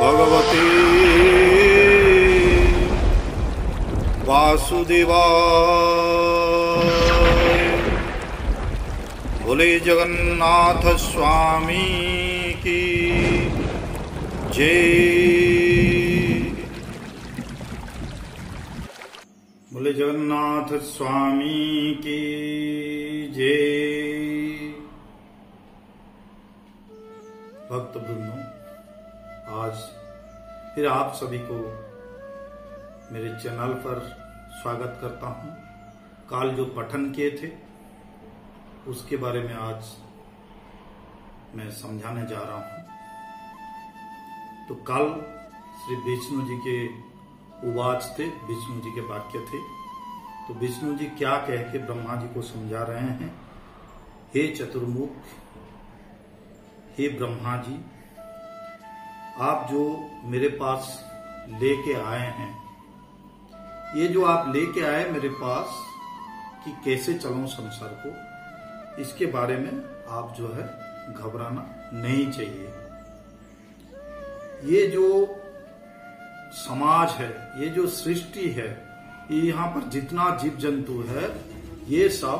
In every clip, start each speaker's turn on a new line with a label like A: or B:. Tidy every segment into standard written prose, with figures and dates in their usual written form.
A: भगवते वासुदेवाय। बोले जगन्नाथ स्वामी की जय। बोले जगन्नाथ स्वामी की जय। भक्त वृंदों, आज फिर आप सभी को मेरे चैनल पर स्वागत करता हूं। काल जो पठन किए थे उसके बारे में आज मैं समझाने जा रहा हूं। तो कल श्री विष्णु जी के उवाच थे, विष्णु जी के वाक्य थे। तो विष्णु जी क्या कह के ब्रह्मा जी को समझा रहे हैं? हे चतुर्मुख, हे ब्रह्मा जी, आप जो मेरे पास लेके आए हैं, ये जो आप लेके आए मेरे पास कि कैसे चलो संसार को, इसके बारे में आप जो है घबराना नहीं चाहिए। ये जो समाज है, ये जो सृष्टि है, ये यहाँ पर जितना जीव जंतु है, ये सब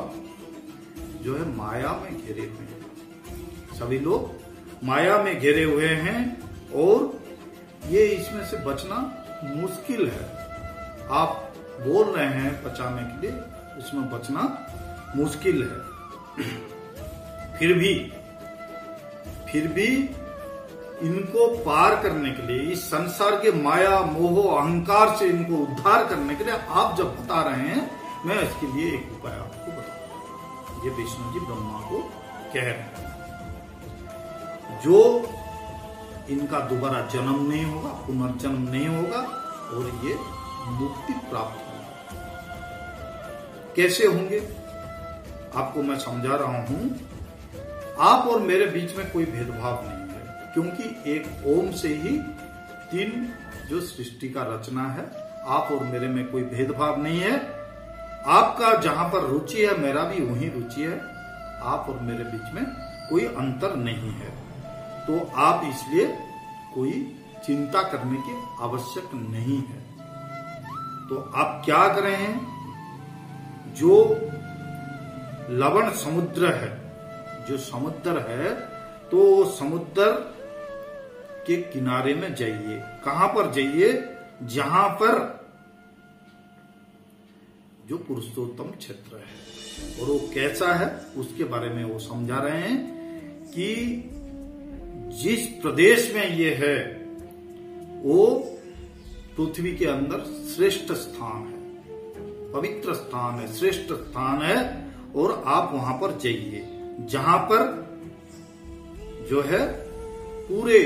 A: जो है माया में घिरे हुए हैं। सभी लोग माया में घिरे हुए हैं और ये इसमें से बचना मुश्किल है। आप बोल रहे हैं बचाने के लिए, उसमें बचना मुश्किल है। फिर भी इनको पार करने के लिए, इस संसार के माया मोह अहंकार से इनको उद्धार करने के लिए आप जब बता रहे हैं, मैं इसके लिए एक उपाय आपको बताऊंगा। ये विष्णु जी ब्रह्मा को कह रहे हैं, जो इनका दोबारा जन्म नहीं होगा, पुनर्जन्म नहीं होगा और ये मुक्ति प्राप्त होगी। कैसे होंगे आपको मैं समझा रहा हूं। आप और मेरे बीच में कोई भेदभाव नहीं है, क्योंकि एक ओम से ही तीन जो सृष्टि का रचना है। आप और मेरे में कोई भेदभाव नहीं है। आपका जहां पर रुचि है, मेरा भी वहीं रुचि है। आप और मेरे बीच में कोई अंतर नहीं है। तो आप इसलिए कोई चिंता करने की आवश्यक नहीं है। तो आप क्या करें हैं? जो लवण समुद्र है, जो समुद्र है, तो समुद्र के किनारे में जाइए। कहां पर जाइए? जहां पर जो पुरुषोत्तम क्षेत्र है, और वो कैसा है उसके बारे में वो समझा रहे हैं कि जिस प्रदेश में ये है वो पृथ्वी के अंदर श्रेष्ठ स्थान है, पवित्र स्थान है, श्रेष्ठ स्थान है। और आप वहां पर जाइए जहां पर जो है पूरे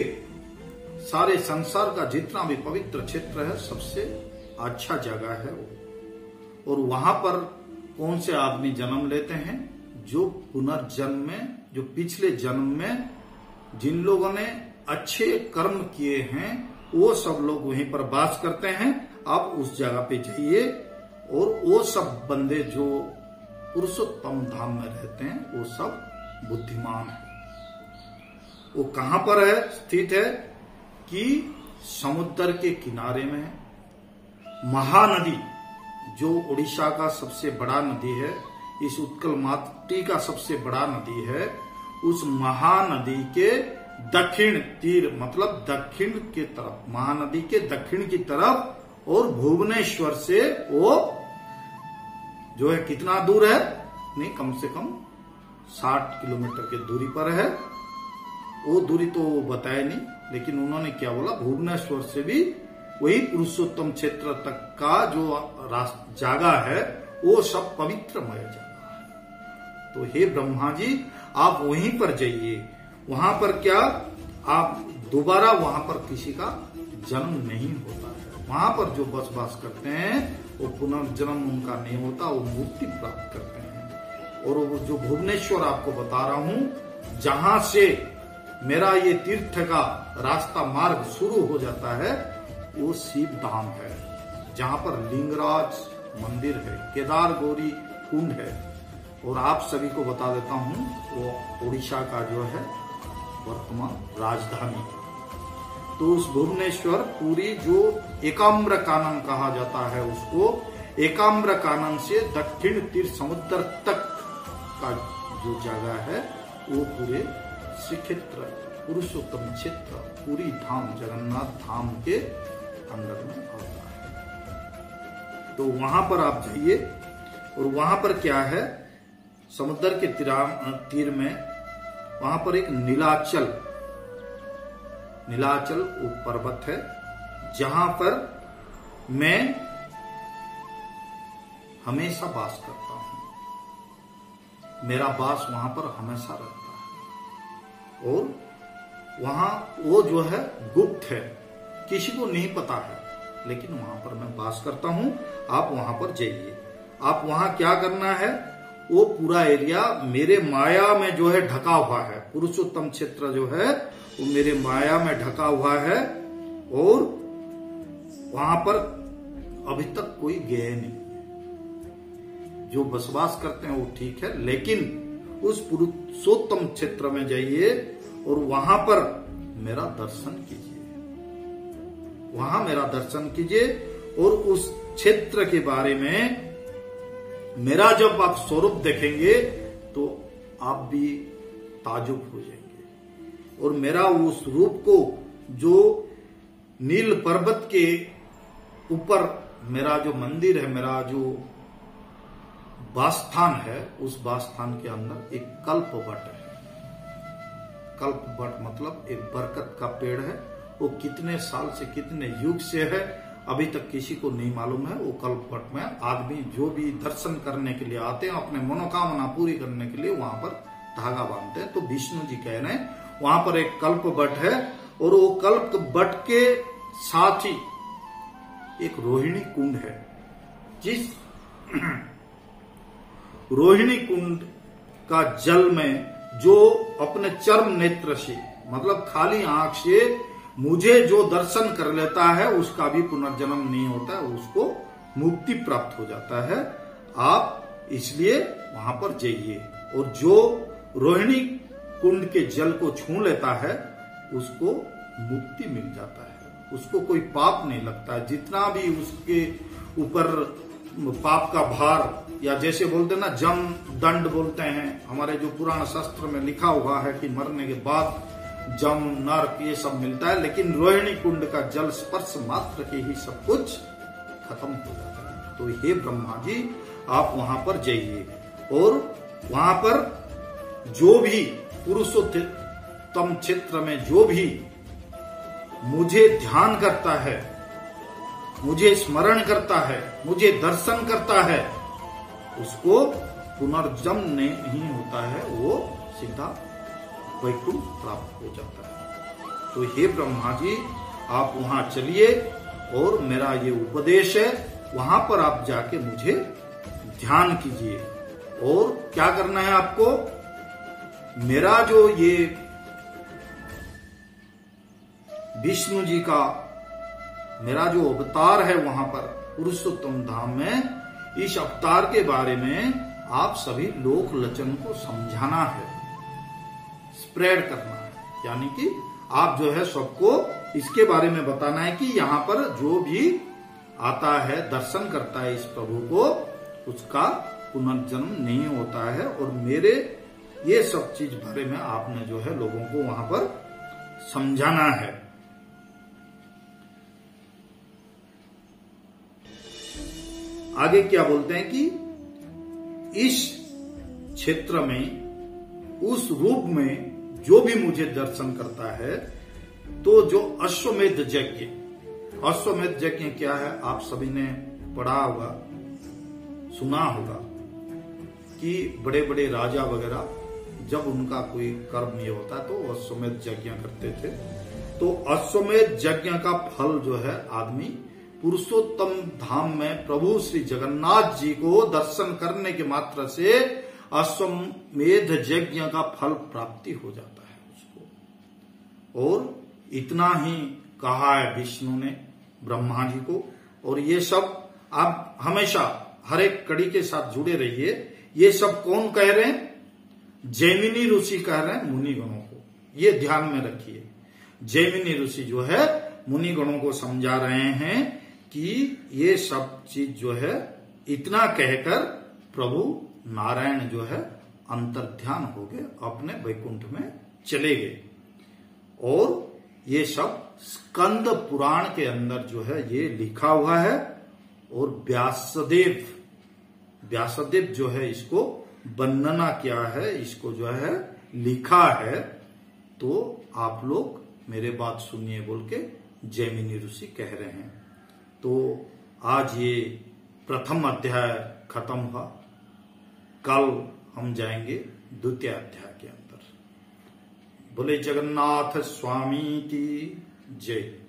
A: सारे संसार का जितना भी पवित्र क्षेत्र है, सबसे अच्छा जगह है वो। और वहां पर कौन से आदमी जन्म लेते हैं? जो पुनर्जन्म में, जो पिछले जन्म में जिन लोगों ने अच्छे कर्म किए हैं, वो सब लोग वहीं पर वास करते हैं। आप उस जगह पे जाइए और वो सब बंदे जो पुरुषोत्तम धाम में रहते हैं, वो सब बुद्धिमान है। वो कहां पर है स्थित है? कि समुद्र के किनारे में है। महानदी, जो उड़ीसा का सबसे बड़ा नदी है, इस उत्कल माटी का सबसे बड़ा नदी है, उस महानदी के दक्षिण तीर, मतलब दक्षिण के तरफ, महानदी के दक्षिण की तरफ। और भुवनेश्वर से वो जो है कितना दूर है? नहीं, कम से कम 60 किलोमीटर की दूरी पर है। वो दूरी तो बताया नहीं, लेकिन उन्होंने क्या बोला? भुवनेश्वर से भी वही पुरुषोत्तम क्षेत्र तक का जो जगह है, वो सब पवित्रमय जगह है। तो हे ब्रह्मा जी, आप वहीं पर जाइए। वहां पर क्या, आप दोबारा वहां पर किसी का जन्म नहीं होता है। वहां पर जो बसवास करते हैं वो पुनर्जन्म उनका नहीं होता, वो मुक्ति प्राप्त करते हैं। और वो जो भुवनेश्वर आपको बता रहा हूं, जहां से मेरा ये तीर्थ का रास्ता मार्ग शुरू हो जाता है, वो शिव धाम है, जहां पर लिंगराज मंदिर है, केदार गौरी कुंड है। और आप सभी को बता देता हूं, वो उड़ीसा का जो है वर्तमान राजधानी। तो उस भुवनेश्वर पुरी जो एकाम्र कानन कहा जाता है, उसको एकाम्र कानन से दक्षिण तीर समुद्र तक का जो जगह है वो पूरे श्री क्षेत्र पुरुषोत्तम क्षेत्र पुरी धाम जगन्नाथ धाम के अंदर में आता है। तो वहां पर आप जाइए और वहां पर क्या है, समुद्र के तीर में वहां पर एक नीलाचल वो पर्वत है, जहां पर मैं हमेशा वास करता हूं। मेरा वास वहां पर हमेशा रहता है और वहां वो जो है गुप्त है, किसी को नहीं पता है, लेकिन वहां पर मैं वास करता हूं। आप वहां पर जाइए। आप वहां क्या करना है, वो पूरा एरिया मेरे माया में जो है ढका हुआ है। पुरुषोत्तम क्षेत्र जो है वो मेरे माया में ढका हुआ है और वहां पर अभी तक कोई गए नहीं। जो बसवास करते हैं वो ठीक है, लेकिन उस पुरुषोत्तम क्षेत्र में जाइए और वहां पर मेरा दर्शन कीजिए, वहां मेरा दर्शन कीजिए और उस क्षेत्र के बारे में मेरा जब आप स्वरूप देखेंगे तो आप भी ताजुब हो जाएंगे। और मेरा उस रूप को जो नील पर्वत के ऊपर मेरा जो मंदिर है, मेरा जो वासस्थान है, उस वासस्थान के अंदर एक कल्प वट है। कल्प वट मतलब एक बरकत का पेड़ है। वो कितने साल से, कितने युग से है, अभी तक किसी को नहीं मालूम है। वो कल्प वट में आदमी जो भी दर्शन करने के लिए आते हैं, अपने मनोकामना पूरी करने के लिए वहां पर धागा बांधते हैं। तो विष्णु जी कह रहे हैं वहां पर एक कल्प वट है और वो कल्प वट के साथ ही एक रोहिणी कुंड है। जिस रोहिणी कुंड का जल में जो अपने चर्म नेत्र से, मतलब खाली आंख से मुझे जो दर्शन कर लेता है उसका भी पुनर्जन्म नहीं होता है, उसको मुक्ति प्राप्त हो जाता है। आप इसलिए वहां पर जाइए और जो रोहिणी कुंड के जल को छू लेता है उसको मुक्ति मिल जाता है, उसको कोई पाप नहीं लगता है। जितना भी उसके ऊपर पाप का भार, या जैसे बोलते हैं ना जम दंड बोलते हैं, हमारे जो पुराण शास्त्र में लिखा हुआ है कि मरने के बाद जम नरक ये सब मिलता है, लेकिन रोहिणी कुंड का जल स्पर्श मात्र के ही सब कुछ खत्म हो जाता है। तो हे ब्रह्मा जी, आप वहां पर जाइए और वहां पर जो भी पुरुषोत्तम क्षेत्र में जो भी मुझे ध्यान करता है, मुझे स्मरण करता है, मुझे दर्शन करता है, उसको पुनर्जन्म नहीं होता है, वो सीधा वैकुंठ प्राप्त हो जाता है। तो हे ब्रह्मा जी, आप वहां चलिए और मेरा ये उपदेश है, वहां पर आप जाके मुझे ध्यान कीजिए। और क्या करना है आपको, मेरा जो ये विष्णु जी का मेरा जो अवतार है वहां पर पुरुषोत्तम धाम में, इस अवतार के बारे में आप सभी लोक लचन को समझाना है, स्प्रेड करना है। यानी कि आप जो है सबको इसके बारे में बताना है कि यहाँ पर जो भी आता है, दर्शन करता है इस प्रभु को, उसका पुनर्जन्म नहीं होता है। और मेरे ये सब चीज बारे में आपने जो है लोगों को वहां पर समझाना है। आगे क्या बोलते हैं कि इस क्षेत्र में, उस रूप में जो भी मुझे दर्शन करता है, तो जो अश्वमेध यज्ञ, अश्वमेध यज्ञ क्या है आप सभी ने पढ़ा होगा, सुना होगा कि बड़े बड़े राजा वगैरह जब उनका कोई कर्म ये होता है तो अश्वमेध यज्ञ करते थे। तो अश्वमेध यज्ञ का फल जो है आदमी पुरुषोत्तम धाम में प्रभु श्री जगन्नाथ जी को दर्शन करने के मात्र से अश्वमेध यज्ञ का फल प्राप्ति हो जाता है उसको। और इतना ही कहा है विष्णु ने ब्रह्मा जी को। और ये सब आप हमेशा हर एक कड़ी के साथ जुड़े रहिए। ये सब कौन कह रहे हैं? जैमिनी ऋषि कह रहे हैं मुनिगणों को, ये ध्यान में रखिए। जैमिनी ऋषि जो है मुनि गणों को समझा रहे हैं कि ये सब चीज जो है इतना कहकर प्रभु नारायण जो है अंतर्ध्यान हो गए, अपने वैकुंठ में चले गए। और ये सब स्कंद पुराण के अंदर जो है ये लिखा हुआ है। और व्यासदेव जो है इसको वर्णना किया है, इसको जो है लिखा है। तो आप लोग मेरे बात सुनिए बोल के जैमिनी ऋषि कह रहे हैं। तो आज ये प्रथम अध्याय खत्म हुआ। कल हम जाएंगे द्वितीय अध्याय के अंदर। बोले जगन्नाथ स्वामी की जय।